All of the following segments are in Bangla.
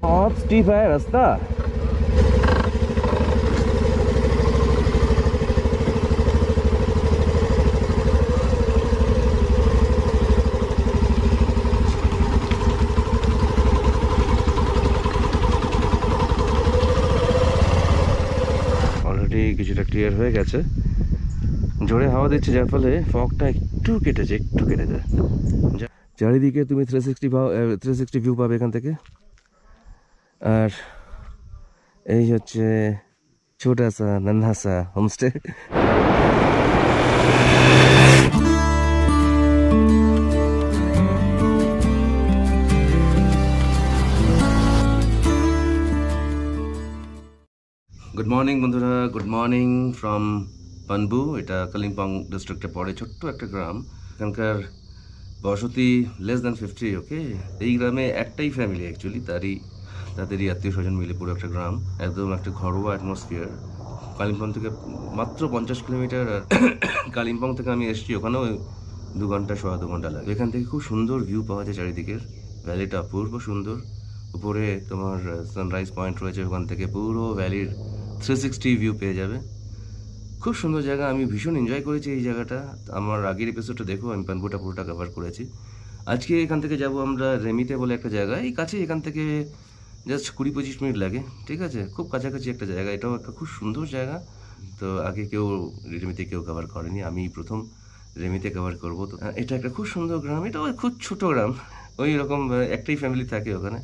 बहुत स्टीप है रास्ता। অলরেডি কিছুটা ক্লিয়ার হয়ে গেছে, জোরে হাওয়া দিচ্ছে যার ফলে ফগটা একটু কেটেছে। চারিদিকে তুমি 360 ভিউ পাবে এখান থেকে। আর এই হচ্ছে ছোটা সা নন্হা সা হোমস্টে। গুড মর্নিং বন্ধুরা, গুড মর্নিং ফ্রম পানবু। এটা কালিম্পং ডিস্ট্রিক্টে পড়ে, ছোট্ট একটা গ্রাম। এখানকার বসতি লেস দ্যান 50। ওকে, এই গ্রামে একটাই ফ্যামিলি অ্যাকচুয়ালি, তাদেরই আত্মীয় স্বজন মিলে পুরো একটা গ্রাম। একদম একটা ঘরোয়া অ্যাটমসফিয়ার। কালিম্পং থেকে মাত্র 50 কিলোমিটার। আর কালিম্পং থেকে আমি এসেছি, ওখানেও 2 ঘন্টা 2.25 ঘন্টা লাগে। এখান থেকে খুব সুন্দর ভিউ পাওয়া যায় চারিদিকের। ভ্যালিটা অপূর্ব সুন্দর। উপরে তোমার সানরাইজ পয়েন্ট রয়েছে, ওখান থেকে পুরো ভ্যালির 360 ভিউ পেয়ে যাবে। খুব সুন্দর জায়গা, আমি ভীষণ এনজয় করেছি এই জায়গাটা। আমার আগের এপিসোডটা দেখো, আমি পানবুটা পুরোটা কভার করেছি। আজকে এখান থেকে যাব আমরা রেমিতে বলে একটা জায়গা, এই কাছে এখান থেকে জাস্ট 20-25 মিনিট লাগে। ঠিক আছে, খুব কাছাকাছি একটা জায়গা। এটাও একটা খুব সুন্দর জায়গা। তো আগে কেউ রেমিতে কভার করেনি, আমি প্রথম রেমিতে কভার করবো। তো এটা একটা খুব সুন্দর গ্রাম। এটাও খুব ছোট গ্রাম, ওই রকম একটাই ফ্যামিলি থাকে ওখানে,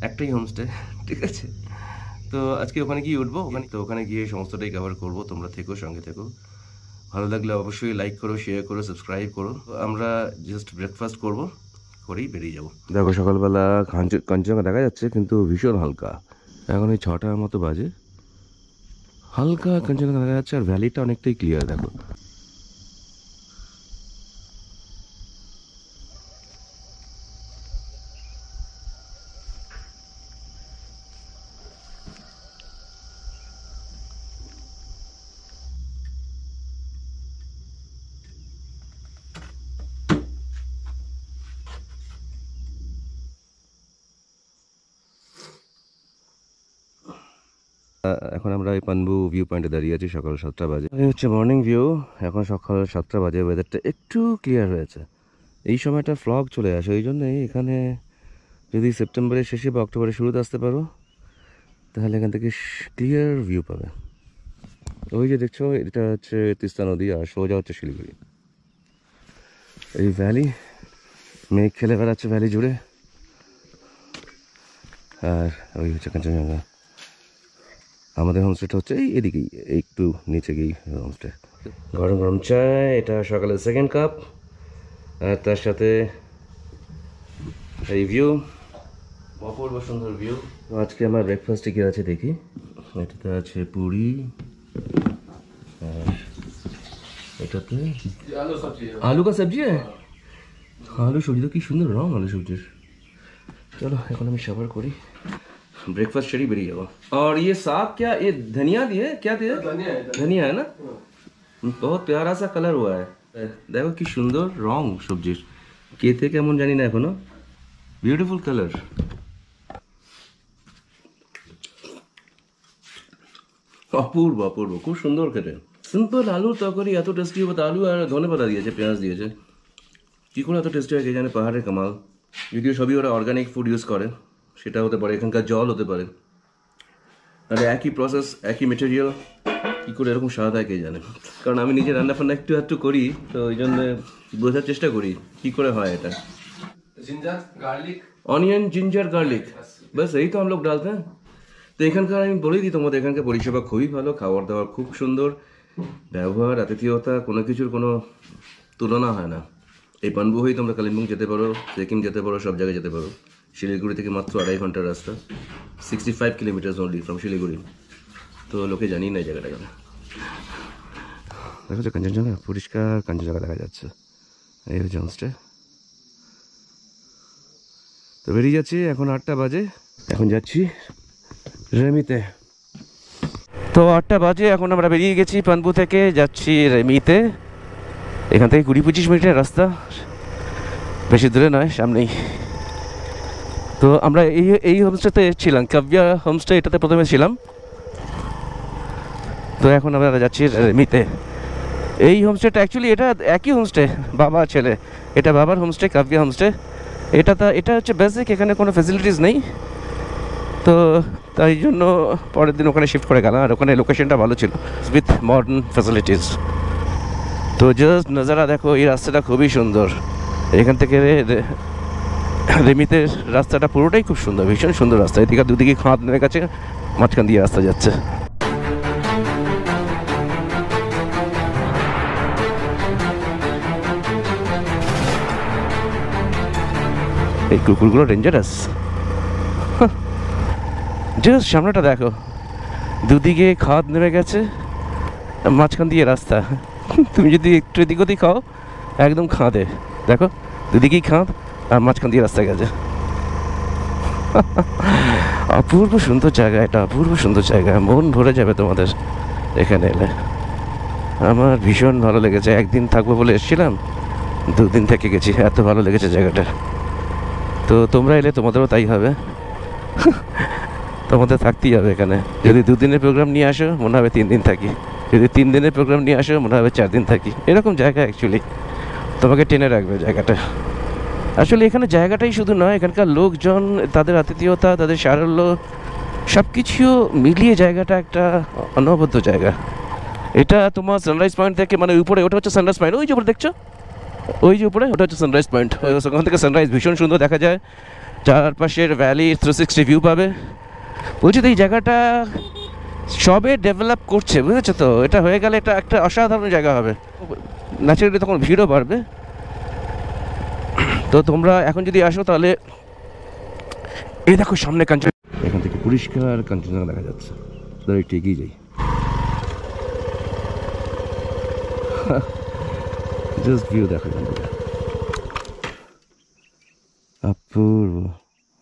একটাই হোমস্টে। ঠিক আছে, তো আজকে ওখানে গিয়ে উঠবো। ওখানে গিয়ে সমস্তটাই কভার করবো। তোমরা থেকো, সঙ্গে থেকো। ভালো লাগলে অবশ্যই লাইক করো, শেয়ার করো, সাবস্ক্রাইব করো। আমরা জাস্ট ব্রেকফাস্ট করবো, করেই বেরিয়ে যাবো। দেখো সকালবেলা কাঞ্চনজঙ্ঘা দেখা যাচ্ছে, কিন্তু ভীষণ হালকা। এখন এই 6টার মতো বাজে, হালকা কাঞ্চনজঙ্ঘা দেখা যাচ্ছে। আর ভ্যালিটা অনেকটাই ক্লিয়ার দেখো। এখন আমরা এই পানবু ভিউ পয়েন্টে দাঁড়িয়ে আছি, সকাল 7টা বাজে। এই হচ্ছে মর্নিং ভিউ। এখন সকাল 7টা বাজে, ওয়েদারটা একটু ক্লিয়ার হয়েছে। এই সময়টা ফ্লগ চলে আসে, ওই জন্যই এখানে যদি সেপ্টেম্বরের শেষে বা অক্টোবরের শুরুতে আসতে পারো, তাহলে এখান থেকে ক্লিয়ার ভিউ পাবে। ওই যে দেখছো, এটা হচ্ছে তিস্তা নদী, আর সোজা হচ্ছে শিলিগুড়ি। এই ভ্যালি, মেঘ খেলে বেড়াচ্ছে ভ্যালি জুড়ে। আর ওই হচ্ছে কাঞ্চনজঙ্ঘা। আমাদের হোমস্টেটা হচ্ছে এই এদিকেই, একটু নিচে গিয়ে হোমস্টে। গরম গরম চায়, এটা সকালের 2nd কাপ। আর তার সাথে এই ভিউ, অপূর্ব সুন্দর ভিউ। আজকে আমার ব্রেকফাস্টে কী আছে দেখি। এটাতে আছে পুরি, আর এটাতে আলু কা সবজি। আলু সবজি তো কি সুন্দর রং আলু সবজির। চলো এখন আমি সাবার করি, ब्रेकफास्ट शेडी बेरिए जाओ। और ये साग क्या, ये धनिया दिए, क्या दिए? धनिया है ना, बहुत प्यारा सा कलर हुआ है। देखो कि सुंदर रंग सब्जिर, केते केमन जानी ना एखोनो, ब्यूटीफुल कलर। অপূর্ব অপূর্ব, খুব সুন্দর খেতে। সিম্পল আলুর তরকারি এত টেস্টি হবে। আলু আর ধনেপাতা দিয়েছে, পেঁয়াজ দিয়েছে, কী করে এত টেস্টি হয় কে জানে। পাহাড়ের কামাল। যদিও সবই ওরা অর্গানিক ফুড ইউজ করে, সেটা হতে পারে, এখানকার জল হতে পারে। তাহলে একই প্রসেস, একই মেটেরিয়াল, কী করে এরকম স্বাদ হয় কে জানে। কারণ আমি নিজে রান্না ফান্না একটু করি, তো ওই জন্য বোঝার চেষ্টা করি কী করে হয় এটা। Ginger garlic, onion, ginger, garlic, ব্যাস এই তো আমরা ডালতে। তো এখানকার আমি বলেই দিই তোমাদের, এখানকার পরিষেবা খুবই ভালো, খাবার দাবার খুব সুন্দর, ব্যবহার, আতিথেয়তা, কোনো কিছুর কোনো তুলনা হয় না। এই পানবু হয়েই তোমরা কালিম্পং যেতে পারো, সিকিম যেতে পারো, সব জায়গায় যেতে পারো। শিলিগুড়ি থেকে মাত্র 2.5 ঘন্টার রাস্তা, 65 কিলোমিটার অনলি ফ্রম শিলিগুড়ি। তো লোকে জানি না এই জায়গাটা। দেখো যে কাঞ্চনজঙ্ঘা, পরিষ্কার কাঞ্চনজঙ্ঘা দেখা যাচ্ছে। এই হচ্ছে হোমস্টে। তো বেরিয়ে যাচ্ছি, এখন 8টা বাজে, এখন যাচ্ছি রেমিতে। তো 8টা বাজে, এখন আমরা বেরিয়ে গেছি পানবু থেকে, যাচ্ছি রেমিতে। এখান থেকে 20-25 মিনিটের রাস্তা, বেশি দূরে নয়, সামনেই। তো আমরা এই হোমস্টেতে ছিলাম, কাব্যা হোমস্টে, এটাতে প্রথমে ছিলাম। তো এখন আমরা যাচ্ছি রেমিতে। এই হোমস্টেটা অ্যাকচুয়ালি এটা একই হোমস্টে, বাবা ছেলে। এটা বাবার হোমস্টে, কাব্যা হোমস্টে। এটা হচ্ছে বেসিক, এখানে কোনো ফেসিলিটিস নেই। তো তাই জন্য পরের দিন ওখানে শিফট করে গেলাম, আর ওখানে লোকেশনটা ভালো ছিল উইথ মডার্ন ফ্যাসিলিটিস। তো জাস্ট নজারা দেখো, এই রাস্তাটা খুবই সুন্দর। এখান থেকে রেমিতে রাস্তাটা পুরোটাই খুব সুন্দর, ভীষণ সুন্দর রাস্তা। এদিকে দুদিকে খাদ নেমে গেছে, মাঝখান দিয়ে রাস্তা যাচ্ছে। এই কুকুরগুলো ডেঞ্জারাস। জাস্ট সামনেটা দেখো, দুদিকে খাদ নেমে গেছে, মাঝখান দিয়ে রাস্তা। তুমি যদি একটু এদিক ওদিক খাও, একদম খাদে দেখো, দুদিকেই খাদ আর মাঝখান দিয়ে রাস্তা গেছে। অপূর্ব সুন্দর জায়গা এটা, অপূর্ব সুন্দর জায়গা, মন ভরে যাবে তোমাদের এখানে এলে। আমার ভীষণ ভালো লেগেছে। একদিন থাকবো বলে এসেছিলাম, 2 দিন থেকে গেছি, এত ভালো লেগেছে জায়গাটা। তো তোমরা এলে তোমাদেরও তাই হবে, তোমাদের থাকতেই হবে এখানে। যদি 2 দিনের প্রোগ্রাম নিয়ে আসো, মনে হবে 3 দিন থাকি। যদি 3 দিনের প্রোগ্রাম নিয়ে আসো, মনে হবে 4 দিন থাকি। এরকম জায়গা অ্যাকচুয়ালি তোমাকে টেনে রাখবে জায়গাটা। আসলে এখানে জায়গাটাই শুধু নয়, এখানকার লোকজন, তাদের আতিথেয়তা, তাদের সারল্য, সব কিছু মিলিয়ে জায়গাটা একটা অনবদ্য জায়গা। এটা তোমার সানরাইজ পয়েন্ট থেকে, মানে উপরে, ওটা হচ্ছে সানরাইজ পয়েন্ট, ওই যে উপরে দেখছো, ওই যে উপরে, ওটা হচ্ছে সানরাইজ পয়েন্ট। ওখান থেকে সানরাইজ ভীষণ সুন্দর দেখা যায়, চারপাশের ভ্যালি 360 ভিউ পাবে। বলছি তো এই জায়গাটা সবে ডেভেলপ করছে, বুঝেছো তো। এটা হয়ে গেলে এটা একটা অসাধারণ জায়গা হবে, ন্যাচারালি তখন ভিড়ও বাড়বে। তো তোমরা এখন যদি আসো তাহলে এই দেখো সামনে কাঞ্চন, এখান থেকে পরিষ্কার কাঞ্চনজঙ্ঘা দেখা যাচ্ছে। একটু এগিয়ে যাই, জাস্ট ভিউ দেখো এখান থেকে, অপূর্ব।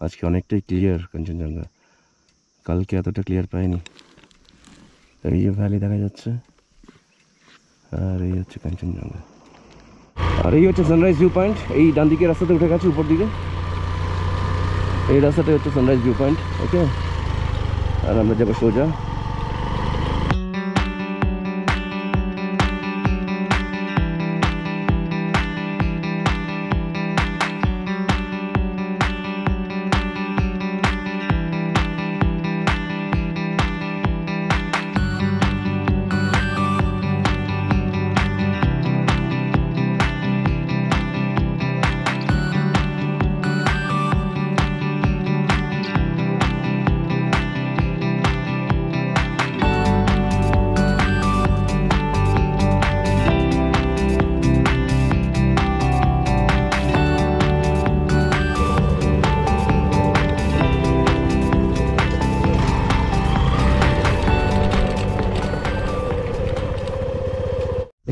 আজকে অনেকটাই ক্লিয়ার কাঞ্চনজঙ্ঘা, কালকে এতটা ক্লিয়ার পাইনি। এই যে ভ্যালি দেখা যাচ্ছে, আর এই হচ্ছে কাঞ্চনজঙ্ঘা, আর এই হচ্ছে সানরাইজ ভিউ পয়েন্ট। এই ডান দিকে রাস্তাতে উঠে গেছে উপর দিকে, এই রাস্তাটাই হচ্ছে সানরাইজ ভিউ পয়েন্ট। ওকে, আর আমরা যাবো সোজা।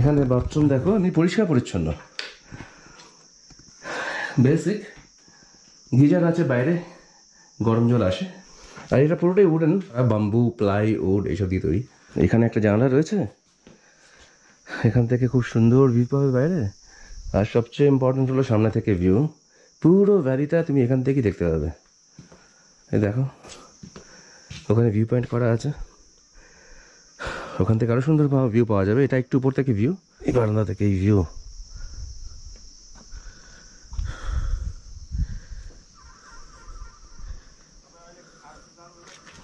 এখানে বাথরুম দেখো, আমি পরিষ্কার পরিচ্ছন্ন, বেসিক গিজার আছে বাইরে, গরম জল আসে। আর এটা পুরোটাই উডেন, বাম্বু, প্লাই, উড এইসব দিয়ে তৈরি। এখানে একটা জানলা রয়েছে, এখান থেকে খুব সুন্দর ভিউ পাবে বাইরে। আর সবচেয়ে ইম্পর্টেন্ট হলো সামনে থেকে ভিউ, পুরো ভ্যালিটা তুমি এখান থেকেই দেখতে পাবে। এই দেখো, ওখানে ভিউ পয়েন্ট করা আছে, ওখান থেকে আরও সুন্দর ভিউ পাওয়া যাবে। এটা একটু উপর থেকে ভিউ, এই বারান্দা থেকে এই ভিউ।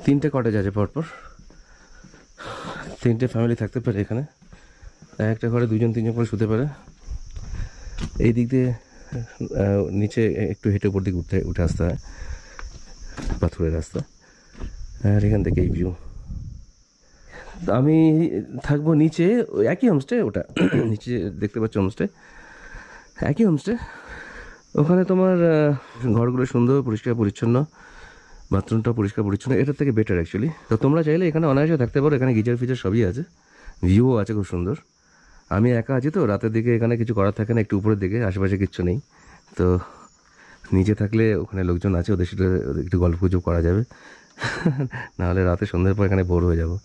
তিনটে কটেজ আছে পরপর, 3টে ফ্যামিলি থাকতে পারে এখানে। একটা ঘরে 2-3 জন করে শুতে পারে। এই দিক দিয়ে নিচে একটু হেঁটে উপর দিকে উঠে আসতে হয়, পাথরের রাস্তা। আর এখান থেকে এই ভিউ। আমি থাকবো নিচে, একই হোমস্টে, ওটা নিচে দেখতে পাচ্ছ হোমস্টে, একই হোমস্টে। ওখানে তোমার ঘরগুলো সুন্দর, পরিষ্কার পরিচ্ছন্ন, বাথরুমটাও পরিষ্কার পরিচ্ছন্ন, এটার থেকে বেটার অ্যাকচুয়ালি। তো তোমরা চাইলে এখানে অনায়াসে থাকতে পারো, এখানে গিজার ফিজার সবই আছে, ভিউও আছে খুব সুন্দর। আমি একা আছি তো, রাতের দিকে এখানে কিছু করার থাকে না, একটু উপরের দিকে, আশেপাশে কিচ্ছু নেই। তো নিচে থাকলে ওখানে লোকজন আছে, ওদের সাথে একটু গল্প গুজব করা যাবে, নাহলে রাতে সন্ধ্যের পর এখানে বোর হয়ে যাবো।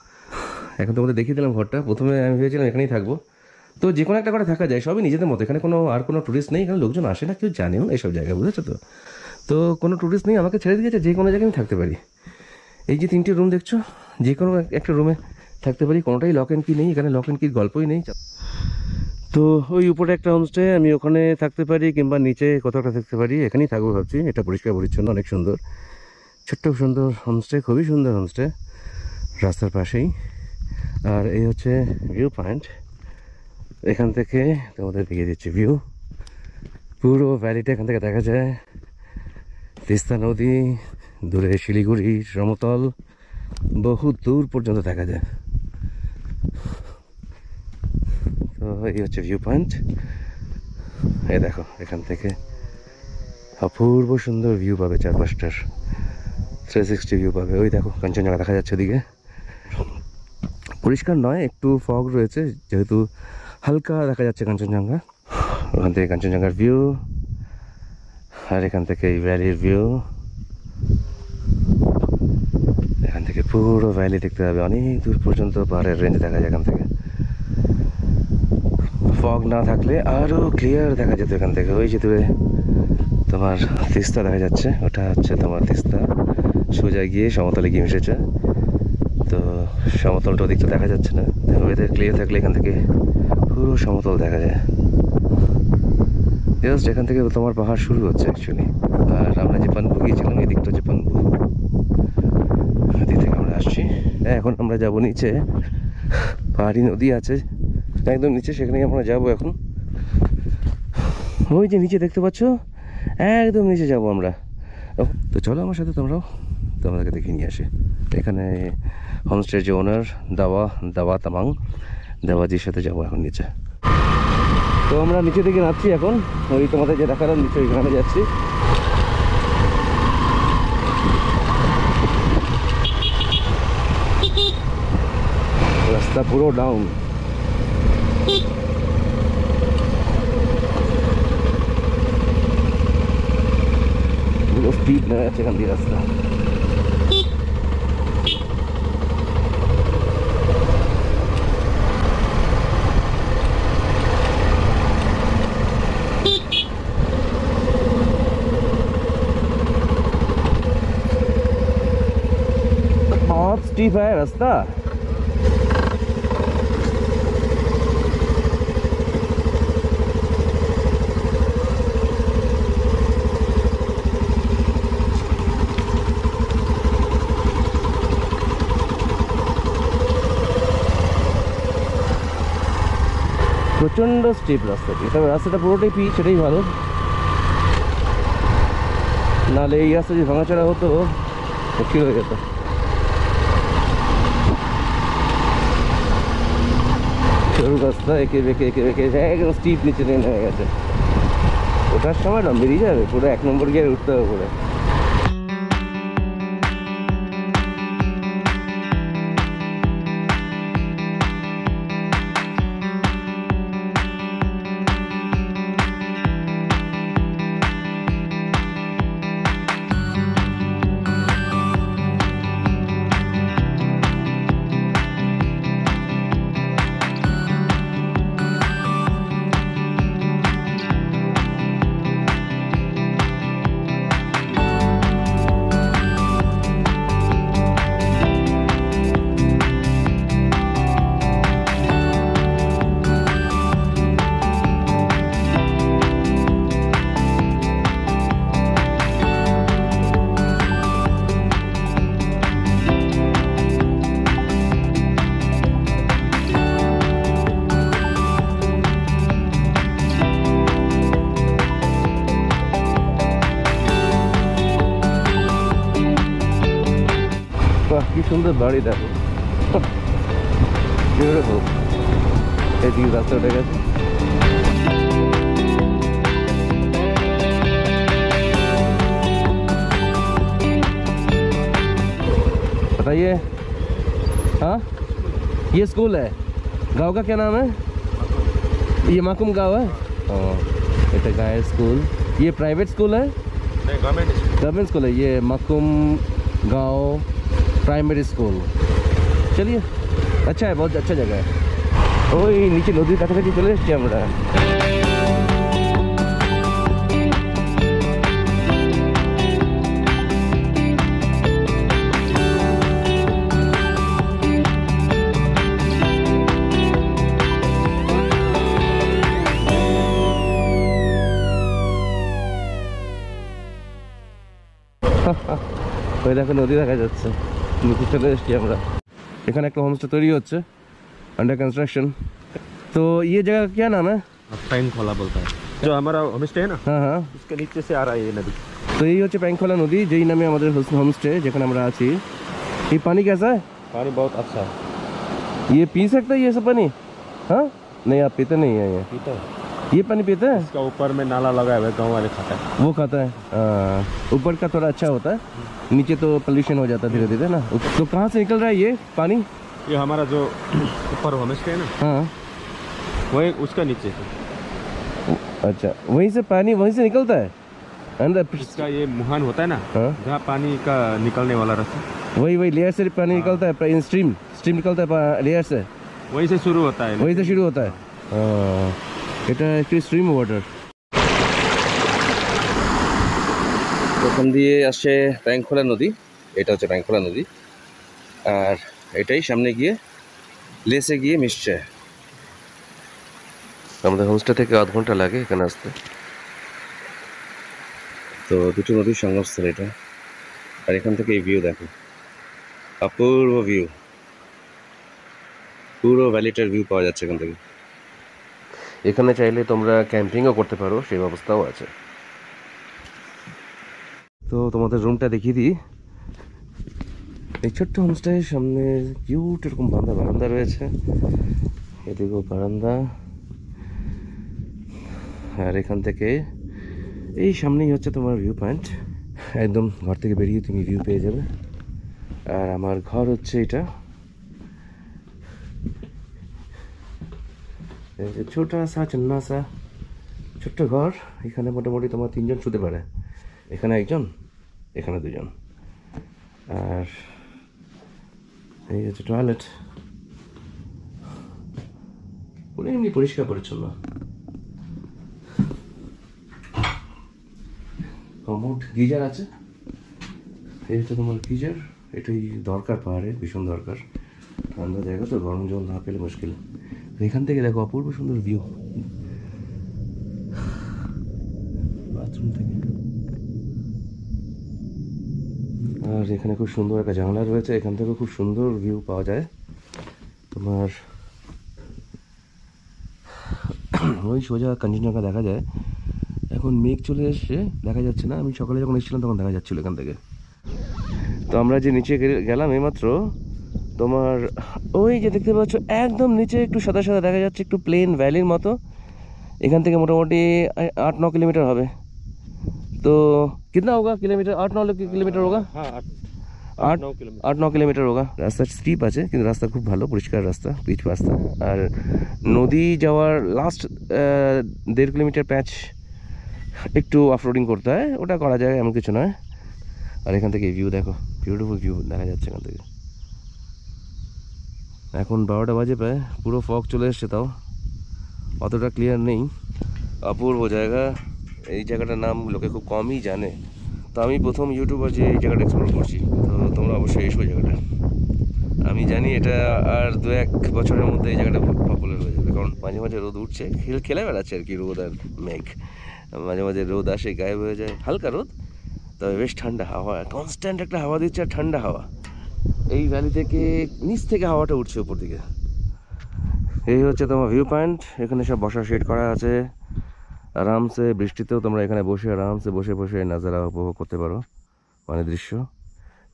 এখন তোমাদের দেখিয়ে দিলাম ঘরটা। প্রথমে আমি ভেবেছিলাম এখানেই থাকবো, তো যে কোনো একটা ঘরে থাকা যায়, সবই নিজেদের মতো। এখানে কোনো আর কোনো টুরিস্ট নেই, এখানে লোকজন আসে না, কেউ জানেও না এইসব জায়গা, বুঝেছো তো। তো কোনো টুরিস্ট নেই, আমাকে ছেড়ে দিয়েছে, যে কোনো জায়গায় আমি থাকতে পারি। এই যে 3টে রুম দেখছো, যে কোনো একটা রুমে থাকতে পারি, কোনোটাই লক অ্যান্ড কি নেই, এখানে লক অ্যান্ড কির গল্পই নেই। তো ওই উপরে একটা হোমস্টে, আমি ওখানে থাকতে পারি, কিংবা নিচে কোথাও একটা থাকতে পারি, এখানেই থাকবো ভাবছি। এটা পরিষ্কার পরিচ্ছন্ন, অনেক সুন্দর, ছোট্ট সুন্দর হোমস্টে, খুবই সুন্দর হোমস্টে, রাস্তার পাশেই। আর এই হচ্ছে ভিউ পয়েন্ট, এখান থেকে তোমাদের দেখিয়ে দিচ্ছি ভিউ। পুরো ভ্যালিটা এখান থেকে দেখা যায়, তিস্তা নদী, দূরে শিলিগুড়ি সমতল, বহু দূর পর্যন্ত দেখা যায়। তো এই হচ্ছে ভিউ পয়েন্ট। এই দেখো, এখান থেকে অপূর্ব সুন্দর ভিউ পাবে, চারপাশটার 360 ভিউ পাবে। ওই দেখো কাঞ্চনজঙ্ঘা দেখা যাচ্ছে ওদিকে, পরিষ্কার নয়, একটু ফগ রয়েছে, যেহেতু হালকা দেখা যাচ্ছে কাঞ্চনজঙ্ঘা। ওখান থেকে কাঞ্চনজঙ্ঘার ভিউ, আর এখান থেকে এই ভ্যালির ভিউ। এখান থেকে পুরো ভ্যালি দেখতে পাবে, অনেক দূর পর্যন্ত পাহাড়ের রেঞ্জ দেখা যায় এখান থেকে। ফগ না থাকলে আরও ক্লিয়ার দেখা যেত এখান থেকে। ওই যে দূরে তোমার তিস্তা দেখা যাচ্ছে, ওটা হচ্ছে তোমার তিস্তা, সোজা গিয়ে সমতলে গিয়ে মিশেছে। তো সমতলটা ওদিকটা দেখা যাচ্ছে না, ওয়েদার ক্লিয়ার থাকলে এখান থেকে পুরো সমতল দেখা যায়। জাস্ট এখান থেকে তোমার পাহাড় শুরু হচ্ছে অ্যাকচুয়ালি। আর আমরা যে পানবু গিয়েছিলাম, এই দিকটা হচ্ছে পানবু, ওদিক থেকে আমরা আসছি। এখন আমরা যাব নিচে, পাহাড়ি নদী আছে একদম নিচে, সেখানেই আমরা যাবো এখন। ওই যে নিচে দেখতে পাচ্ছ, একদম নিচে যাব আমরা। তো চলো আমার সাথে, তোমাদেরকে দেখিয়ে নিয়ে আসে। এখানে হোমস্টের যে ওনার দাওয়া তামাং, দেওয়াজির সাথে যাবো এখন নিচে। তো আমরা নিচে দিকে নামছি এখন, ওই তোমাদের যে দেখালাম নিচে, ওইখানে যাচ্ছি। রাস্তা পুরো ডাউন, পুরো স্পিড নেমে যাচ্ছে এখান দিয়ে রাস্তা। बहुत स्टीप है रास्ता। প্রচন্ড স্টিপ রাস্তাটি, তবে রাস্তাটা পুরোটাই পিচ, সেটাই ভালো। নাহলে এই রাস্তা যদি ভাঙাচড়া হতো মুশকিল হয়ে যেত। সরু রাস্তা, একে বেঁকে একদম স্টিপ নিচে নেমে গেছে। ওঠার সময় না বেরিয়ে যাবে, পুরো 1 নম্বর গিয়ে উঠতে হবে পুরো। কি সুন্দর বাড়ি দেখো, বিউটিফুল। এদিকে রাস্তা উঠে গেছে। बताइए, हाँ ये स्कूल है, गांव का क्या नाम है? ये माकुम गांव है। इतना गाय स्कूल, ये प्राइवेट स्कूल है? नहीं, गवर्नमेंट स्कूल है। ये माकुम गांव प्राइमरी स्कूल। चलिए, अच्छा है, बहुत अच्छा जगह है। ওই নিচে নদীর কাছাকাছি চলে এসেছি আমরা। ওই দেখো নদী দেখা যাচ্ছে, নিচে চলে এসেছি আমরা। এখানে একটা হোমস্টে তৈরি হচ্ছে, अंडर कंस्ट्रक्शन। तो ये जगह क्या नाम है? पैंखोला बोलता है, जो हमारा होम स्टे है ना, हाँ हाँ, उसके नीचे से आ रहा है ये नदी। तो यही হচ্ছে প্যাংখোলা নদী, যেই নামে আমাদের হোমস্টে যেখানে আমরা আছি। ये पानी कैसा है? पानी बहुत अच्छा है। ये पी सकते हैं ये सब पानी? हाँ नहीं, आप पीते नहीं है ये? पीता है, ये पानी पीते हैं? इसका ऊपर में नाला लगा हुआ है, गाँव वाले खाता है। वो खाता है। ऊपर का थोड़ा अच्छा होता है, नीचे तो पोल्यूशन हो जाता है धीरे धीरे ना। तो कहाँ से निकल रहा है ये पानी? ये हमारा जो ऊपर होम स्टे है ना, हाँ वही उसका नीचे से। अच्छा, वहीं से पानी वहीं से निकलता है अंदर? इसका ये मुहान होता है ना, हाँ जहाँ पानी का निकलने वाला रास्ता, वही वही लेयर से पानी निकलता है, स्ट्रीम निकलता है लेयर से, वहीं से शुरू होता है। वहीं से शुरू होता है। এটা একটু স্ট্রিম ওয়াটার। ওখান দিয়ে আসে প্যাংখোলা নদী, এটা হচ্ছে প্যাংখোলা নদী, আর এটাই সামনে গিয়ে লেসে গিয়ে মিশছে। আমাদের হোমস্টে থেকে আধ ঘন্টা লাগে এখানে আসতে। তো দুটো নদীর সংগমস্থল এটা, আর এখান থেকে এই ভিউ দেখো, অপূর্ব ভিউ, পুরো ভ্যালিটার ভিউ পাওয়া যাচ্ছে এখান থেকে। এখানে চাইলে তোমরা ক্যাম্পিংও করতে পারো, সেই ব্যবস্থাও আছে। তো তোমাদের রুমটা দেখিয়ে দিই। এই ছোট্ট হোমস্টের সামনে কিউট এরকম বারান্দা রয়েছে, এদিকেও বারান্দা, আর এখান থেকে এই সামনেই হচ্ছে তোমার ভিউ পয়েন্ট। একদম ঘর থেকে বেরিয়ে তুমি ভিউ পেয়ে যাবে। আর আমার ঘর হচ্ছে এটা, ছোটা সা চন্না সা ছোট্ট ঘর। এখানে মোটামুটি তোমার 3 জন শুতে পারে, এখানে একজন, এখানে 2 জন। আর এই হচ্ছে টয়লেট, পুরো এমনি পরিষ্কার পরিচ্ছন্ন। কমোড, গিজার আছে, এই হচ্ছে তোমার গিজার। এটাই দরকার, পাহাড়ে ভীষণ দরকার, ঠান্ডা জায়গা তো গরম জল না পেলে মুশকিল। এখান থেকে দেখো অপূর্ব সুন্দর ভিউ বাথরুম থেকে। আর এখানে খুব সুন্দর একটা জানলা রয়েছে, এখান থেকে খুব সুন্দর ভিউ পাওয়া যায় তোমার। ওই সোজা কাঞ্চনজঙ্ঘা দেখা যায়। এখন মেঘ চলে এসছে, দেখা যাচ্ছে না। আমি সকালে যখন এসেছিলাম তখন দেখা যাচ্ছিল এখান থেকে। তো আমরা যে নিচে গেলাম এইমাত্র, তোমার ওই যে দেখতে পাচ্ছ একদম নিচে একটু সাদা সাদা দেখা যাচ্ছে, একটু প্লেন ভ্যালির মতো। এখান থেকে মোটামুটি 8-9 किलोमीटर হবে। तो कितना होगा किलोमीटर? 8-9 किलोमीटर होगा। 8-9 किलोमीटर होगा। রাস্তা স্টিপ আছে, কিন্তু রাস্তা খুব ভালো, পরিষ্কার রাস্তা, পিচ রাস্তা। আর নদী যাওয়ার লাস্ট 1.5 किलोमीटर প্যাচ একটু অফরোডিং করতে হয়, ওটা করা যায়, এমন কিছু নয়। আর এখান থেকে ভিউ দেখো, বিউটিফুল ভিউ দেখা যাচ্ছে এখান থেকে। এখন 12টা বাজে প্রায়, পুরো ফগ চলে এসছে, তাও অতটা ক্লিয়ার নেই। অপূর্ব জায়গা। এই জায়গাটার নাম লোকে খুব কমই জানে, তো আমি প্রথম ইউটিউবার যে এই জায়গাটা এক্সপ্লোর করছি। তো তোমরা অবশ্যই এসো জায়গাটা। আমি জানি এটা আর 2-1 বছরের মধ্যে এই জায়গাটা পপুলার হয়ে যাবে, কারণ মাঝে মাঝে রোদ উঠছে, খেলে বেড়াচ্ছে আর কি, রোদ আর মেঘ। মাঝে মাঝে রোদ আসে, গায়েব হয়ে যায়, হালকা রোদ, তবে বেশ ঠান্ডা হাওয়া, কনস্ট্যান্ট একটা হাওয়া দিচ্ছে, আর ঠান্ডা হাওয়া। এই ভ্যালি থেকে নিচ থেকে হাওয়াটা উঠছে উপর দিকে। এই হচ্ছে তোমার ভিউ পয়েন্ট। এখানে সব বসার শেড করা আছে, আরামসে বৃষ্টিতেও তোমরা এখানে বসে আরামসে বসে নাজারা উপভোগ করতে পারো, মানে দৃশ্য।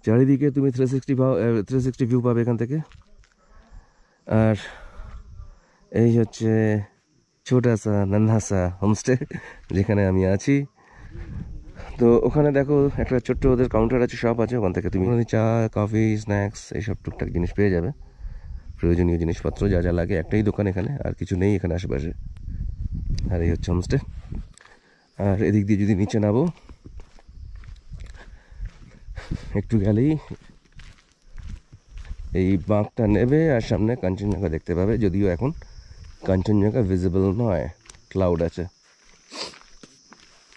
চারিদিকে তুমি 360 ভিউ পাবে এখান থেকে। আর এই হচ্ছে ছোটাসা নান্নাসা হোমস্টে যেখানে আমি আছি। তো ওখানে দেখো একটা ছোট্ট ওদের কাউন্টার আছে, শপ আছে, ওখান থেকে তুমি চা, কফি, স্ন্যাক্স এইসব টুকটাক জিনিস পেয়ে যাবে, প্রয়োজনীয় জিনিসপত্র যা যা লাগে। একটাই দোকান এখানে, আর কিছু নেই এখানে আশেপাশে। আর এই হচ্ছে হোমস্টে। আর এদিক দিয়ে যদি নিচে নামো, একটু গেলেই এই বাঁকটা নেবে আর সামনে কাঞ্চনজঙ্ঘা দেখতে পাবে, যদিও এখন কাঞ্চনজঙ্ঘা ভিজিবল নয়, ক্লাউড আছে।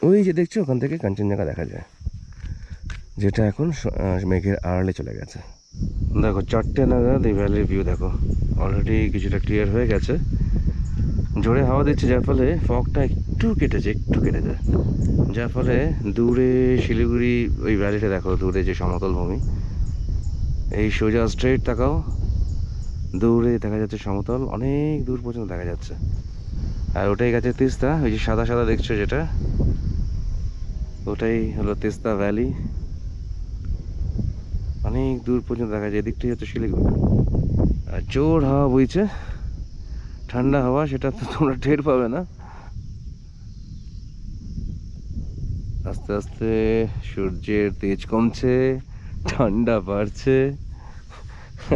ওই যে দেখছো ওখান থেকে কাঞ্চনজঙ্ঘা দেখা যায়, যেটা এখন মেঘের আড়ালে চলে গেছে। দেখো 4টে নাগাদ এই ভ্যালির ভিউ দেখো, অলরেডি কিছুটা ক্লিয়ার হয়ে গেছে। জোরে হাওয়া দিচ্ছে, যার ফলে ফগটা একটু কেটেছে, যার ফলে দূরে শিলিগুড়ি ওই ভ্যালিটা দেখো, দূরে যে সমতল ভূমি, এই সোজা স্ট্রেট তাকাও, দূরে দেখা যাচ্ছে সমতল, অনেক দূর পর্যন্ত দেখা যাচ্ছে। আর ওটাই গেছে তিস্তা, ওই যে সাদা সাদা দেখছো যেটা, ওটাই হলো তিস্তা ভ্যালি, অনেক দূর পর্যন্ত দেখা যায়। এদিকটাই হচ্ছে শিলিগুড়ি। আর জোর হাওয়া বইছে, ঠান্ডা হাওয়া, সেটা তো তোমরা টের পাবে না। আস্তে আস্তে সূর্যের তেজ কমছে, ঠান্ডা বাড়ছে।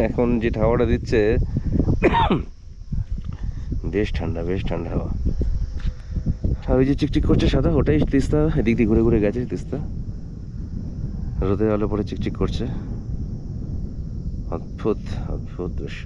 এখন যে হাওয়াটা দিচ্ছে বেশ ঠান্ডা হাওয়া। আর ওই যে চিকচিক করছে সাদা, ওটাই তিস্তা, এদিক দিয়ে ঘুরে ঘুরে গেছে তিস্তা, রোদে আলো পরে চিকচিক করছে। অদ্ভুত দৃশ্য।